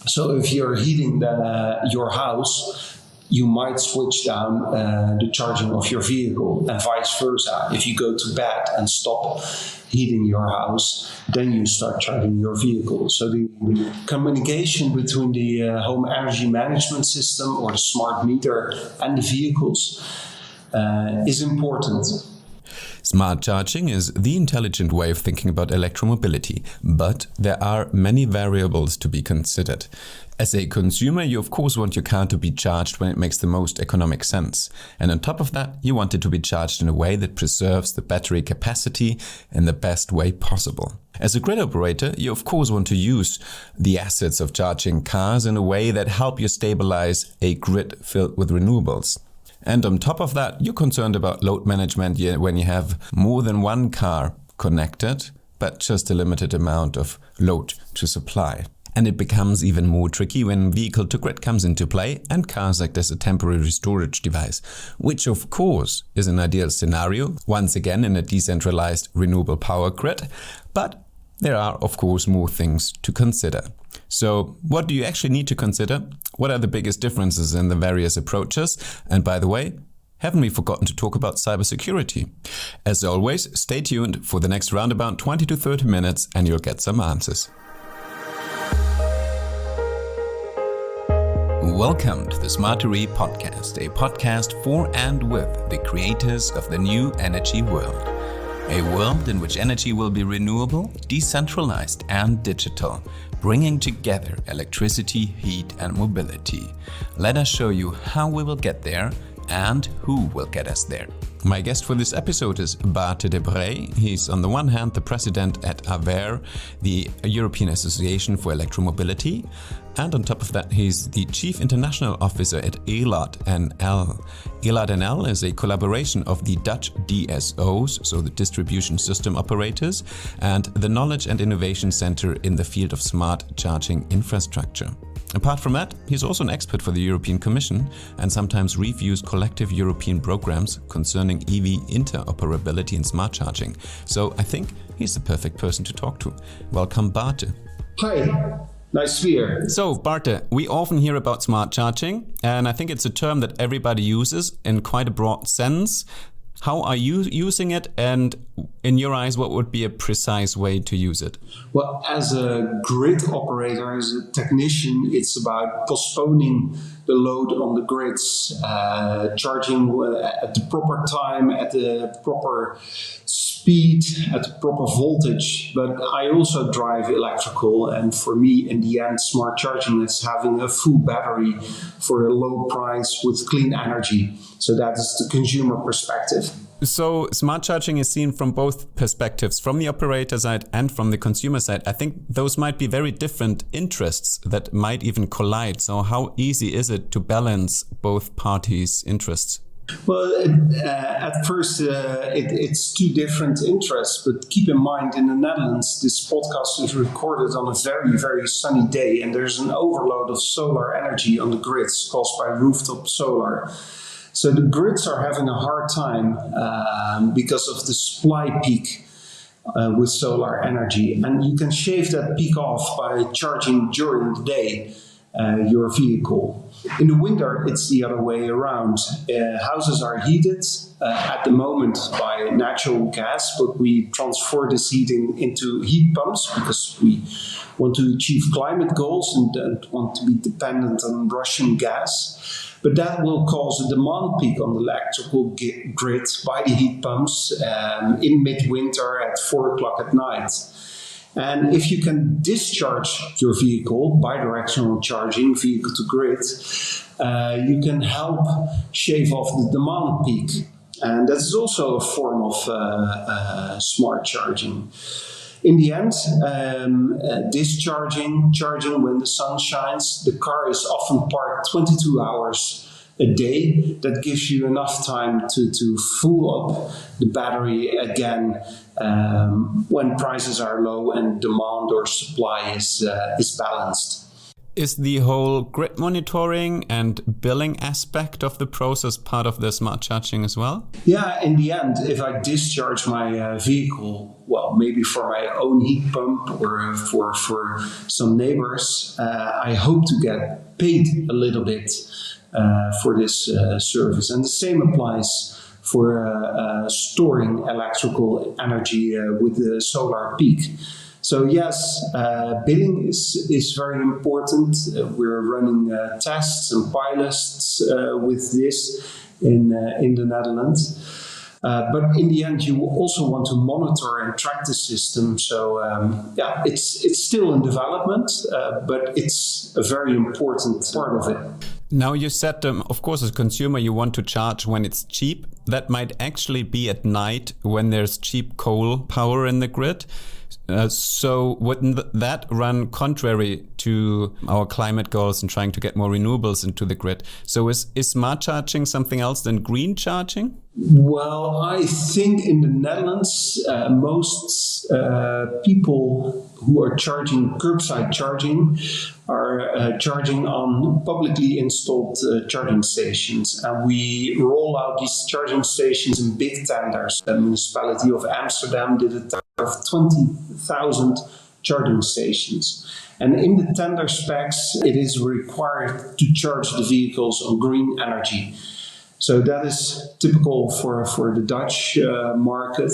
So if you're heating your house, you might switch down the charging of your vehicle, and vice versa. If you go to bed and stop heating your house, then you start charging your vehicle. So the communication between the home energy management system or the smart meter and the vehicles is important. Smart charging is the intelligent way of thinking about electromobility, but there are many variables to be considered. As a consumer, you of course want your car to be charged when it makes the most economic sense. And on top of that, you want it to be charged in a way that preserves the battery capacity in the best way possible. As a grid operator, you of course want to use the assets of charging cars in a way that help you stabilize a grid filled with renewables. And on top of that, you're concerned about load management when you have more than one car connected, but just a limited amount of load to supply. And it becomes even more tricky when vehicle-to-grid comes into play and cars act as a temporary storage device, which of course is an ideal scenario, once again in a decentralized renewable power grid. But there are of course more things to consider. So what do you actually need to consider? What are the biggest differences in the various approaches? And by the way, haven't we forgotten to talk about cybersecurity? As always, stay tuned for the next roundabout 20 to 30 minutes and you'll get some answers. Welcome to the Smartery podcast, a podcast for and with the creators of the new energy world. A world in which energy will be renewable, decentralized and digital, bringing together electricity, heat and mobility. Let us show you how we will get there and who will get us there. My guest for this episode is Baerte de Brey. He's on the one hand the president at AVERE, the European Association for Electromobility, and on top of that he's the chief international officer at ElaadNL. ElaadNL is a collaboration of the Dutch DSOs, so the distribution system operators, and the Knowledge and Innovation Center in the field of smart charging infrastructure. Apart from that, he's also an expert for the European Commission and sometimes reviews collective European programs concerning EV interoperability and smart charging. So I think he's the perfect person to talk to. Welcome, Baerte. Hi, nice to be here. So, Baerte, we often hear about smart charging, and I think it's a term that everybody uses in quite a broad sense. How are you using it, and in your eyes, what would be a precise way to use it? Well, as a grid operator, as a technician, it's about postponing the load on the grids, charging at the proper time, at the proper speed, at the proper voltage. But I also drive electrical, and for me, in the end, smart charging is having a full battery for a low price with clean energy. So that is the consumer perspective. So smart charging is seen from both perspectives, from the operator side and from the consumer side. I think those might be very different interests that might even collide. So how easy is it to balance both parties' interests? Well, at first, it's two different interests, but keep in mind in the Netherlands, this podcast is recorded on a very, very sunny day, and there's an overload of solar energy on the grids caused by rooftop solar. So the grids are having a hard time because of the supply peak with solar energy. And you can shave that peak off by charging during the day your vehicle. In the winter, it's the other way around. Houses are heated at the moment by natural gas, but we transfer this heating into heat pumps because we want to achieve climate goals and don't want to be dependent on Russian gas. But that will cause a demand peak on the electrical grid by the heat pumps in midwinter at 4 o'clock at night. And if you can discharge your vehicle, bidirectional charging, vehicle to grid, you can help shave off the demand peak. And that is also a form of smart charging. In the end, charging when the sun shines, the car is often parked 22 hours a day. That gives you enough time to fill up the battery again when prices are low and demand or supply is balanced. Is the whole grid monitoring and billing aspect of the process part of the smart charging as well? Yeah, in the end, if I discharge my vehicle, well, maybe for my own heat pump or for some neighbors, I hope to get paid a little bit for this service. And the same applies for storing electrical energy with the solar peak. So yes, billing is very important. We're running tests and pilots with this in the Netherlands. But in the end, you also want to monitor and track the system. So yeah, it's still in development, but it's a very important part of it. Now you said, of course, as a consumer, you want to charge when it's cheap. That might actually be at night when there's cheap coal power in the grid. So wouldn't that run contrary to our climate goals and trying to get more renewables into the grid? So is smart charging something else than green charging? Well, I think in the Netherlands, most people who are charging curbside charging are charging on publicly installed charging stations. And we roll out these charging stations in big tenders. The municipality of Amsterdam did a tender of 20,000 charging stations. And in the tender specs, it is required to charge the vehicles on green energy. So that is typical for the Dutch market.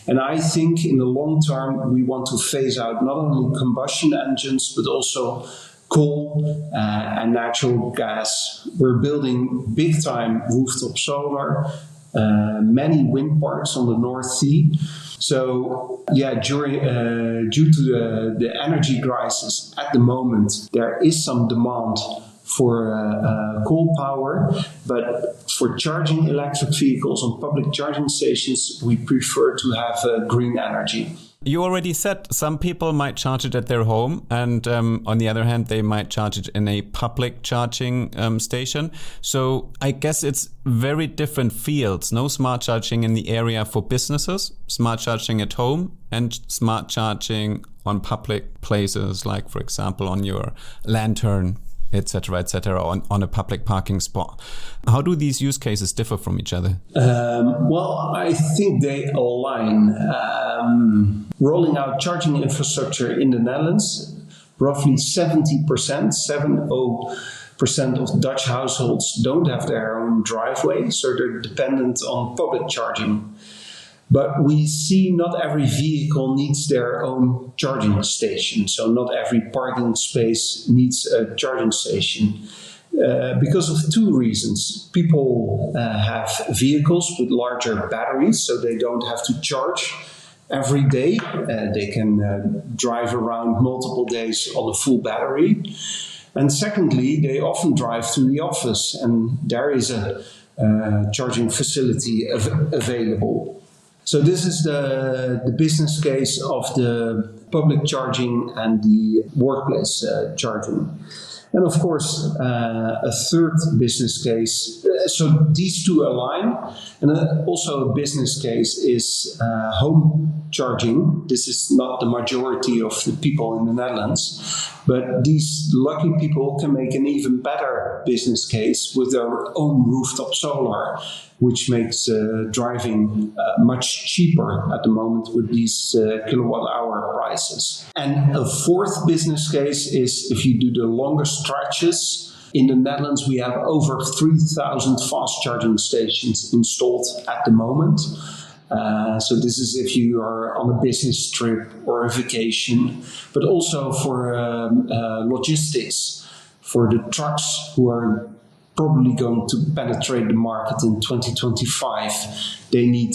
And I think in the long term, we want to phase out not only combustion engines, but also coal and natural gas. We're building big time rooftop solar, many wind parks on the North Sea. So yeah, due to the energy crisis at the moment, there is some demand for coal power, but for charging electric vehicles on public charging stations, we prefer to have green energy. You already said some people might charge it at their home, and on the other hand, they might charge it in a public charging station. So I guess it's very different fields. No smart charging in the area for businesses, smart charging at home, and smart charging on public places, like, for example, on your lantern, etc., on a public parking spot. How do these use cases differ from each other? Well, I think they align. Rolling out charging infrastructure in the Netherlands, roughly 70% of Dutch households don't have their own driveway, so they're dependent on public charging. But we see not every vehicle needs their own charging station. So not every parking space needs a charging station. Because of two reasons. People have vehicles with larger batteries, so they don't have to charge every day. They can drive around multiple days on a full battery. And secondly, they often drive to the office, and there is a charging facility available. So this is the business case of the public charging and the workplace charging. And of course, a third business case, so these two align, and also a business case is home charging. This is not the majority of the people in the Netherlands, but these lucky people can make an even better business case with their own rooftop solar, which makes driving much cheaper at the moment with these kilowatt hour prices. And a fourth business case is if you do the longer stretches. In the Netherlands, we have over 3,000 fast charging stations installed at the moment. So this is if you are on a business trip or a vacation, but also for logistics, for the trucks who are probably going to penetrate the market in 2025. They need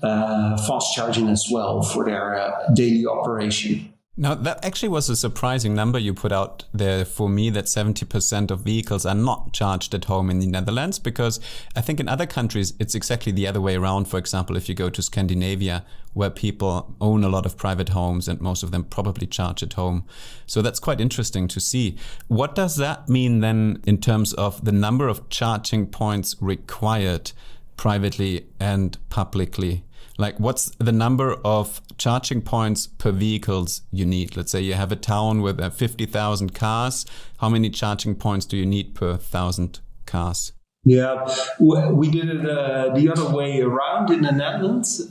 fast charging as well for their daily operation. Now, that actually was a surprising number you put out there for me, that 70% of vehicles are not charged at home in the Netherlands, because I think in other countries it's exactly the other way around. For example, if you go to Scandinavia, where people own a lot of private homes and most of them probably charge at home. So that's quite interesting to see. What does that mean then in terms of the number of charging points required privately and publicly? Like, what's the number of charging points per vehicles you need? Let's say you have a town with 50,000 cars. How many charging points do you need per 1,000 cars? Yeah, we did it the other way around in the Netherlands.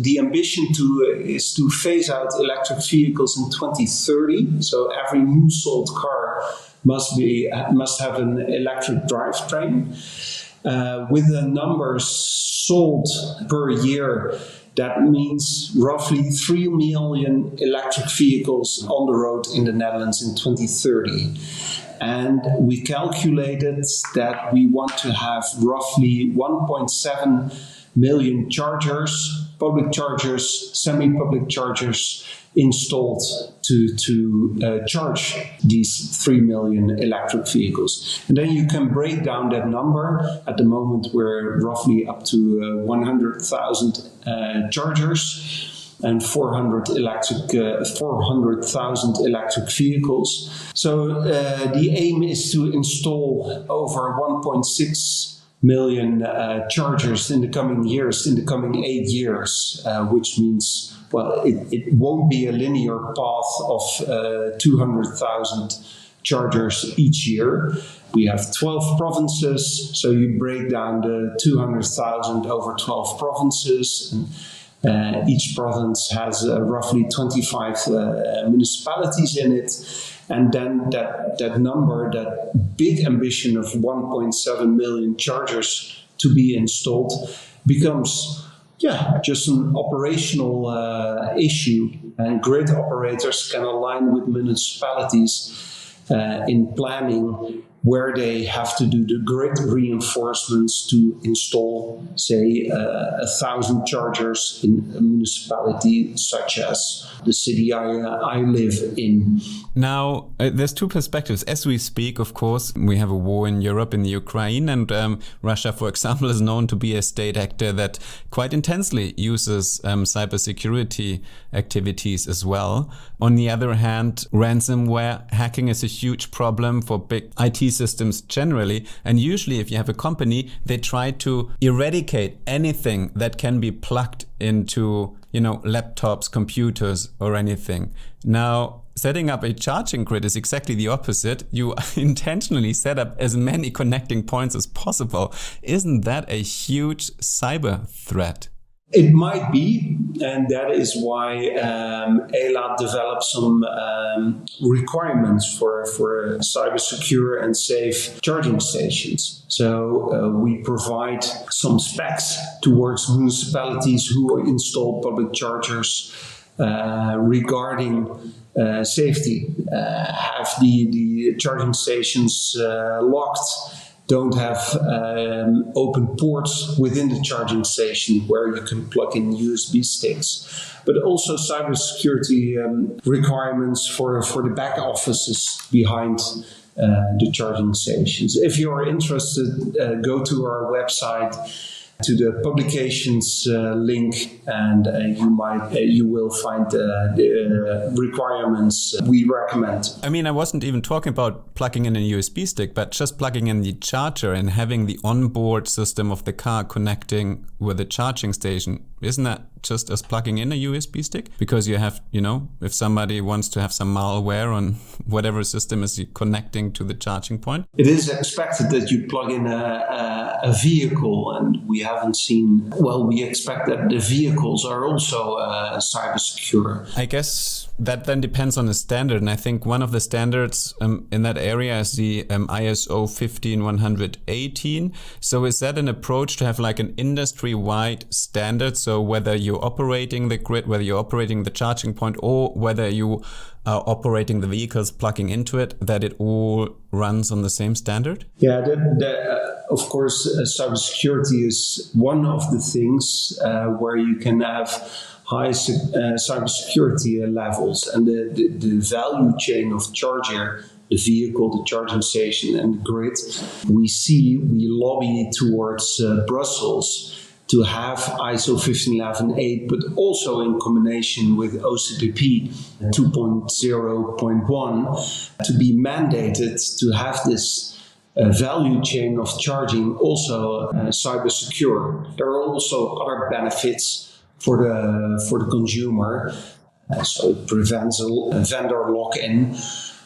The ambition is to phase out electric vehicles in 2030. So every new sold car must have an electric drivetrain. With the numbers sold per year, that means roughly 3 million electric vehicles on the road in the Netherlands in 2030. And we calculated that we want to have roughly 1.7 million chargers, public chargers, semi-public chargers installed to charge these 3 million electric vehicles. And then you can break down that number. At the moment, we're roughly up to 100,000 chargers and 400,000 electric vehicles. So the aim is to install over 1.6 million chargers in the coming years, in the coming 8 years, which means, well, it won't be a linear path of 200,000 chargers each year. We have 12 provinces, so you break down the 200,000 over 12 provinces, and each province has roughly 25 municipalities in it. And then that number, that big ambition of 1.7 million chargers to be installed becomes, just an operational issue. And grid operators can align with municipalities in planning where they have to do the grid reinforcements to install, say, 1,000 chargers in a municipality such as the city I live in. Now, there's two perspectives. As we speak, of course, we have a war in Europe, in the Ukraine, and Russia, for example, is known to be a state actor that quite intensely uses cybersecurity activities as well. On the other hand, ransomware hacking is a huge problem for big IT systems generally. And usually if you have a company, they try to eradicate anything that can be plugged into, laptops, computers, or anything. Now, setting up a charging grid is exactly the opposite. You intentionally set up as many connecting points as possible. Isn't that a huge cyber threat? It might be, and that is why ELAAD developed some requirements for cyber secure and safe charging stations. So we provide some specs towards municipalities who install public chargers regarding safety. Have the charging stations locked? Don't have open ports within the charging station where you can plug in USB sticks. But also cybersecurity requirements for the back offices behind the charging stations. If you are interested, go to our website, to the publications link, and you will find the requirements we recommend. I mean, I wasn't even talking about plugging in a USB stick, but just plugging in the charger and having the onboard system of the car connecting with the charging station. Isn't that just as plugging in a USB stick? Because you have, if somebody wants to have some malware on whatever system is connecting to the charging point. It is expected that you plug in a vehicle, and we haven't seen, we expect that the vehicles are also cyber secure. I guess that then depends on the standard. And I think one of the standards in that area is the ISO 15118. So is that an approach to have like an industry-wide standard? So whether you're operating the grid, whether you're operating the charging point, or whether you are operating the vehicles plugging into it, that it all runs on the same standard? Yeah, of course, cybersecurity is one of the things where you can have high cybersecurity levels, and the value chain of charger, the vehicle, the charging station, and the grid. We lobby towards Brussels to have ISO 15118, but also in combination with OCPP 2.0.1 to be mandated to have this value chain of charging also cyber secure. There are also other benefits for the consumer. So it prevents a vendor lock-in.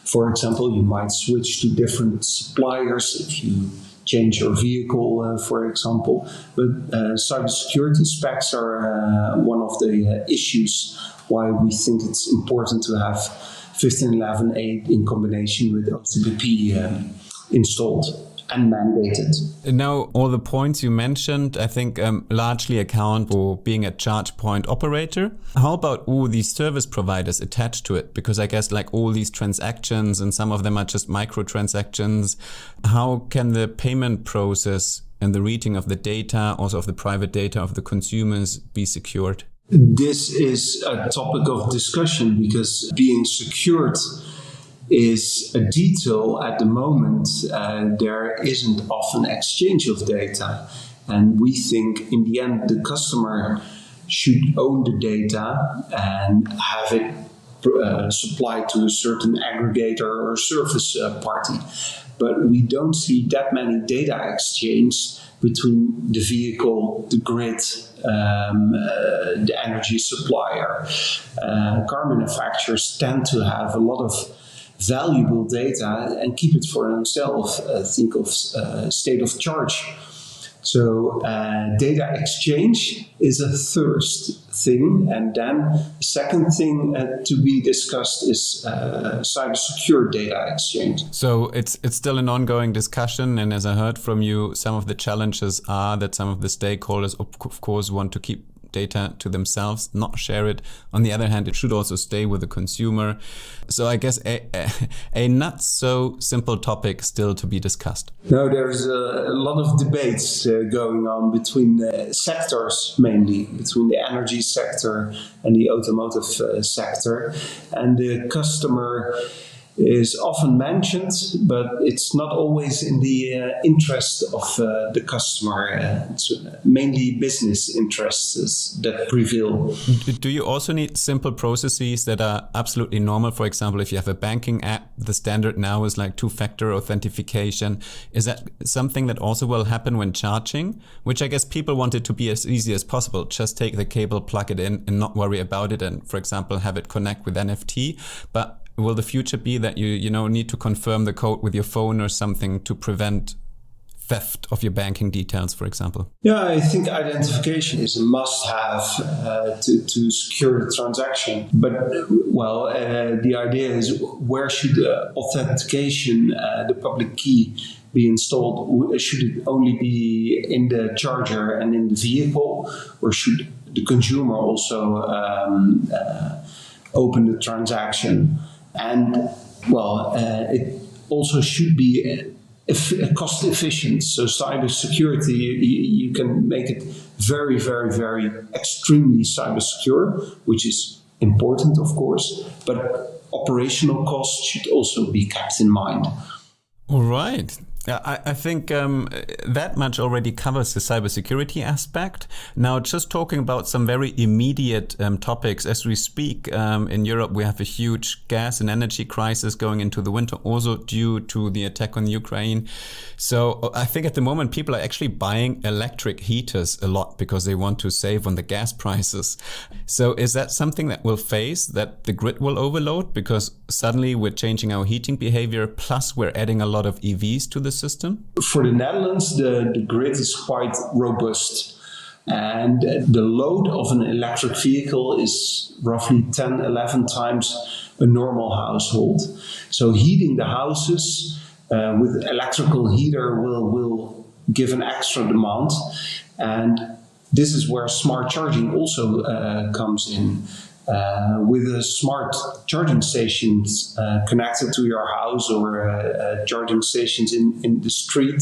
For example, you might switch to different suppliers if you change your vehicle, for example. But cybersecurity specs are one of the issues why we think it's important to have 15.11a in combination with OTBP installed and mandated. Now, all the points you mentioned, I think largely account for being a charge point operator. How about all these service providers attached to it? Because I guess like all these transactions, and some of them are just microtransactions, how can the payment process and the reading of the data, also of the private data of the consumers, be secured? This is a topic of discussion because being secured is a detail at the moment. There isn't often exchange of data. And we think in the end, the customer should own the data and have it supplied to a certain aggregator or service party. But we don't see that many data exchange between the vehicle, the grid, the energy supplier. Car manufacturers tend to have a lot of valuable data and keep it for themselves. Think of state of charge. So data exchange is a first thing. And then the second thing to be discussed is cyber-secure data exchange. So it's still an ongoing discussion. And as I heard from you, some of the challenges are that some of the stakeholders, of course, want to keep data to themselves, not share it. On the other hand, it should also stay with the consumer. So I guess a not so simple topic still to be discussed. No, there's a lot of debates going on between sectors, mainly between the energy sector and the automotive sector. And the customer is often mentioned, but it's not always in the interest of the customer. It's mainly business interests that prevail. Do you also need simple processes that are absolutely normal? For example, if you have a banking app, the standard now is like two-factor authentication. Is that something that also will happen when charging? Which I guess people want it to be as easy as possible. Just take the cable, plug it in, and not worry about it. And for example, have it connect with NFT. But will the future be that you need to confirm the code with your phone or something to prevent theft of your banking details, for example? Yeah, I think identification is a must-have to secure the transaction. But, the idea is where should the authentication, the public key, be installed? Should it only be in the charger and in the vehicle? Or should the consumer also open the transaction? And, it also should be cost efficient. So cybersecurity, you can make it very, very, very extremely cyber secure, which is important, of course, but operational costs should also be kept in mind. All right. I think that much already covers the cybersecurity aspect. Now, just talking about some very immediate topics. As we speak, in Europe, we have a huge gas and energy crisis going into the winter, also due to the attack on Ukraine. So I think at the moment, people are actually buying electric heaters a lot because they want to save on the gas prices. So is that something that we'll face, that the grid will overload? Because suddenly we're changing our heating behavior, plus we're adding a lot of EVs to the system? For the Netherlands, the grid is quite robust. And the load of an electric vehicle is roughly 10, 11 times a normal household. So heating the houses with electrical heater will give an extra demand. And this is where smart charging also comes in. With a smart charging stations connected to your house or charging stations in the street,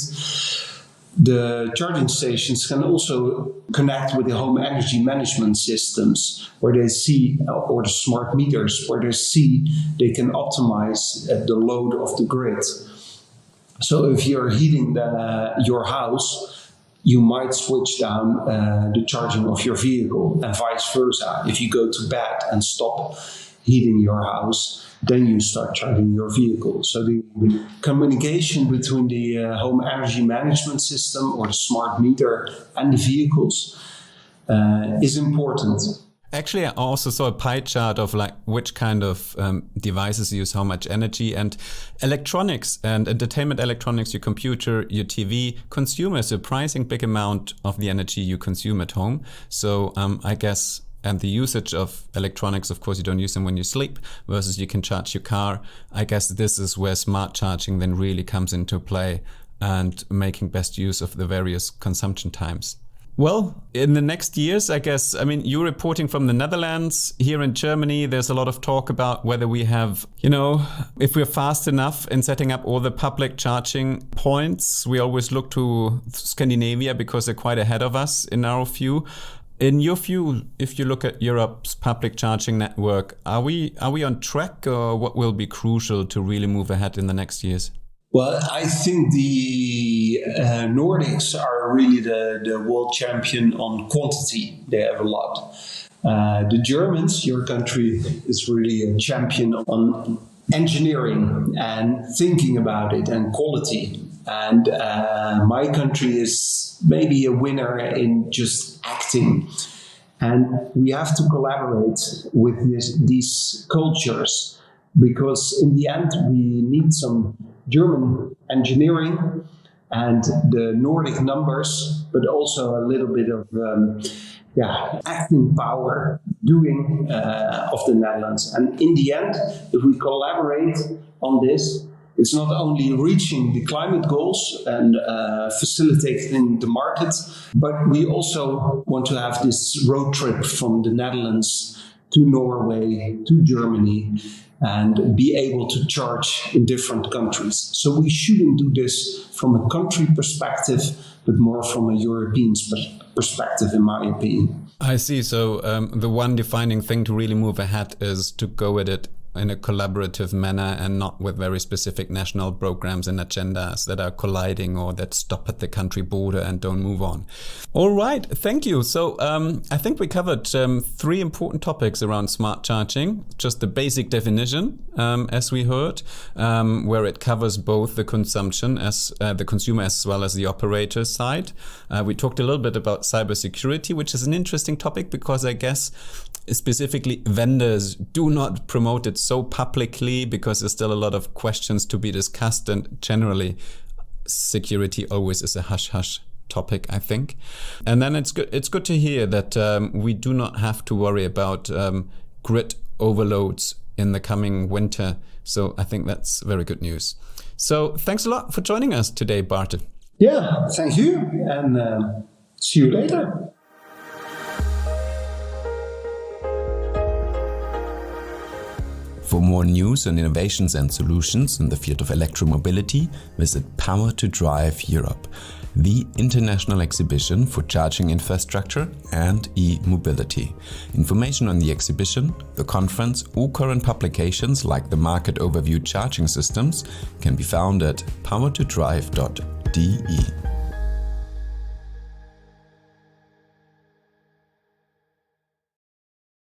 the charging stations can also connect with the home energy management systems where they see, or the smart meters, where they can optimize the load of the grid. So if you're heating your house, you might switch down the charging of your vehicle and vice versa. If you go to bed and stop heating your house, then you start charging your vehicle. So the communication between the home energy management system or the smart meter and the vehicles is important. Actually, I also saw a pie chart of like which kind of devices use how much energy, and electronics and entertainment electronics, your computer, your TV, consume a surprising big amount of the energy you consume at home. So I guess, and the usage of electronics, of course, you don't use them when you sleep versus you can charge your car. I guess this is where smart charging then really comes into play and making best use of the various consumption times. Well, in the next years, I guess, I mean, you're reporting from the Netherlands. Here in Germany, there's a lot of talk about whether we have, if we're fast enough in setting up all the public charging points. We always look to Scandinavia because they're quite ahead of us in our view. In your view, if you look at Europe's public charging network, are we on track, or what will be crucial to really move ahead in the next years? Well, I think the Nordics are really the world champion on quantity. They have a lot. The Germans, your country, is really a champion on engineering and thinking about it and quality. And my country is maybe a winner in just acting. And we have to collaborate with these cultures, because in the end we need some German engineering and the Nordic numbers, but also a little bit of acting power doing of the Netherlands. And in the end, if we collaborate on this, it's not only reaching the climate goals and facilitating the market, but we also want to have this road trip from the Netherlands to Norway, to Germany, and be able to charge in different countries. So we shouldn't do this from a country perspective, but more from a European perspective, in my opinion. I see. So the one defining thing to really move ahead is to go at it in a collaborative manner and not with very specific national programs and agendas that are colliding or that stop at the country border and don't move on. All right, thank you. So I think we covered 3 important topics around smart charging. Just the basic definition, as we heard, where it covers both the consumption as the consumer as well as the operator side. We talked a little bit about cybersecurity, which is an interesting topic because I guess specifically vendors do not promote it so publicly because there's still a lot of questions to be discussed, and generally security always is a hush-hush topic, I think. And then it's good to hear that we do not have to worry about grid overloads in the coming winter. So I think that's very good news. So thanks a lot for joining us today, Baerte. Yeah, thank you, and see you later. For more news on innovations and solutions in the field of electromobility, visit Power to Drive Europe, the international exhibition for charging infrastructure and e-mobility. Information on the exhibition, the conference, or current publications like the Market Overview Charging Systems can be found at powertodrive.de.